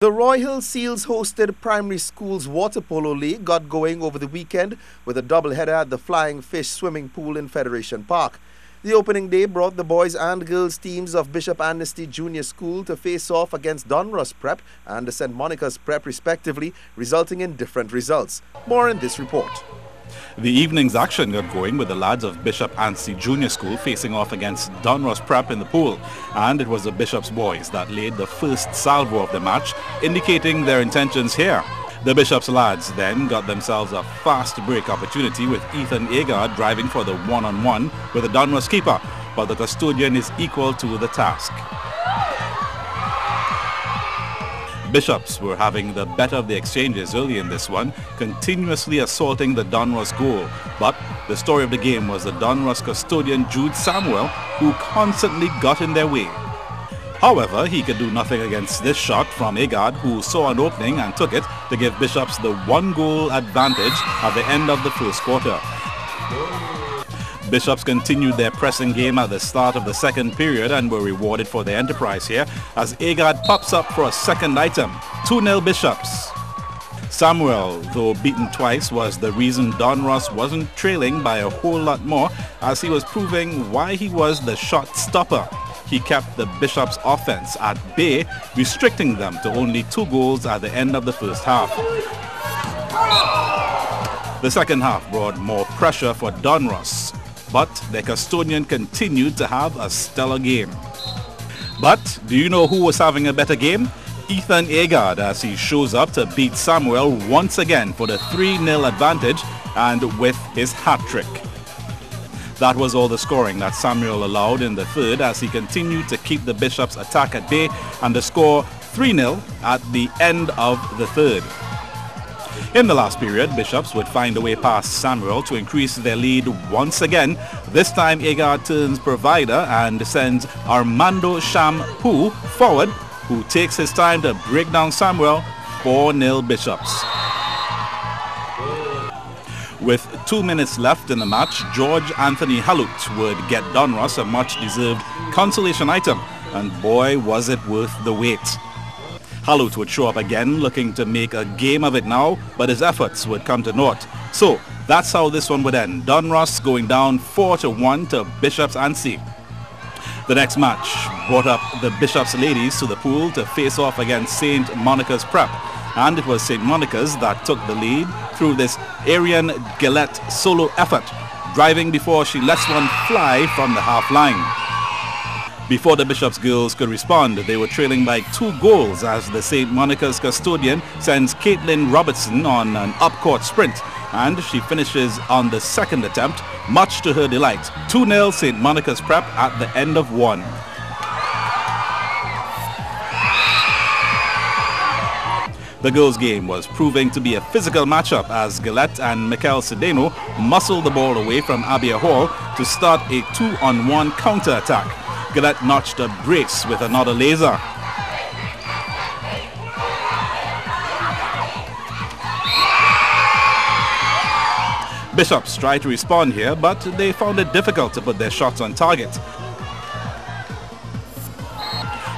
The Royhil Seals hosted Primary School's Water Polo League got going over the weekend with a doubleheader at the Flying Fish swimming pool in Federation Park. The opening day brought the boys and girls teams of Bishop Amnesty Junior School to face off against Donruss Prep and the St. Monica's Prep respectively, resulting in different results. More in this report. The evening's action got going with the lads of Bishop Amnesty Junior School facing off against Donruss Prep in the pool, and it was the Bishop's boys that laid the first salvo of the match, indicating their intentions here. The Bishop's lads then got themselves a fast break opportunity with Ethan Agard driving for the one-on-one with the Donruss keeper, but the custodian is equal to the task. Bishops were having the better of the exchanges early in this one, continuously assaulting the Donruss goal. But the story of the game was the Donruss custodian Jude Samuel, who constantly got in their way. However, he could do nothing against this shot from Agard, who saw an opening and took it to give Bishops the one-goal advantage at the end of the first quarter. Bishops continued their pressing game at the start of the second period and were rewarded for their enterprise here as Agard pops up for a second item. 2-0 Bishops. Samuel, though beaten twice, was the reason Donruss wasn't trailing by a whole lot more, as he was proving why he was the shot stopper. He kept the Bishops' offense at bay, restricting them to only 2 goals at the end of the first half. The second half brought more pressure for Donruss, but their custodian continued to have a stellar game. But do you know who was having a better game? Ethan Agard, as he shows up to beat Samuel once again for the 3-0 advantage and with his hat-trick. That was all the scoring that Samuel allowed in the third as he continued to keep the Bishops' attack at bay, and the score 3-0 at the end of the third. In the last period, Bishops would find a way past Samuel to increase their lead once again. This time Agard turns provider and sends Armando Shampoo forward, who takes his time to break down Samuel. 4-0 Bishops. With 2 minutes left in the match, George Anthony Halut would get Donruss a much-deserved consolation item, and boy was it worth the wait. Halut would show up again looking to make a game of it now, but his efforts would come to naught. So that's how this one would end. Donruss going down 4-1 to Bishop's Amnesty. The next match brought up the Bishop's ladies to the pool to face off against St. Monica's Prep, and it was St. Monica's that took the lead through this Arian Gillette solo effort, driving before she lets one fly from the half line. Before the Bishop's girls could respond, they were trailing by 2 goals as the St. Monica's custodian sends Caitlin Robertson on an up-court sprint, and she finishes on the second attempt, much to her delight. 2-0 St. Monica's Prep at the end of 1. The girls' game was proving to be a physical matchup as Gillette and Mikel Cedeno muscled the ball away from Abia Hall to start a 2-on-1 counter-attack. Gillette notched a brace with another laser. Bishops tried to respond here, but they found it difficult to put their shots on target.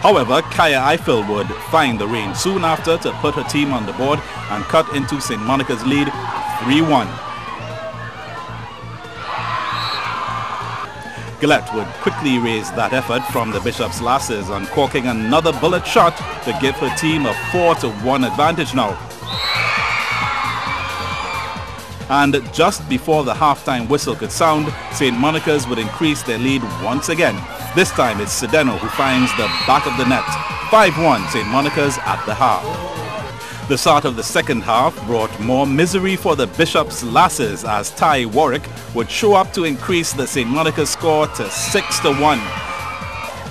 However, Kaya Eiffel would find the range soon after to put her team on the board and cut into St. Monica's lead 3-1. Gillette would quickly raise that effort from the Bishop's lasses, uncorking another bullet shot to give her team a 4-1 advantage now. And just before the halftime whistle could sound, St. Monica's would increase their lead once again. This time it's Cedeno who finds the back of the net. 5-1 St. Monica's at the half. The start of the second half brought more misery for the Bishop's lasses as Ty Warwick would show up to increase the St. Monica's score to 6-1.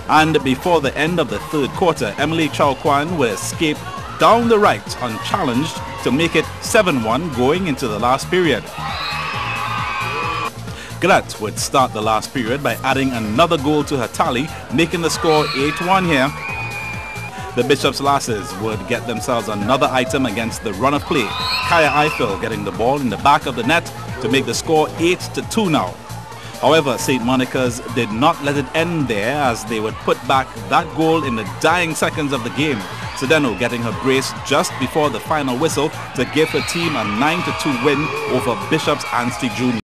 And before the end of the third quarter, Emily Chow Kwan would escape down the right unchallenged to make it 7-1 going into the last period. Gillette would start the last period by adding another goal to her tally, making the score 8-1 here. The Bishop's lasses would get themselves another item against the run of play, Kaya Eiffel getting the ball in the back of the net to make the score 8-2 now. However, St. Monica's did not let it end there as they would put back that goal in the dying seconds of the game. Cedeno getting her brace just before the final whistle to give her team a 9-2 win over Bishop's Anstey Junior.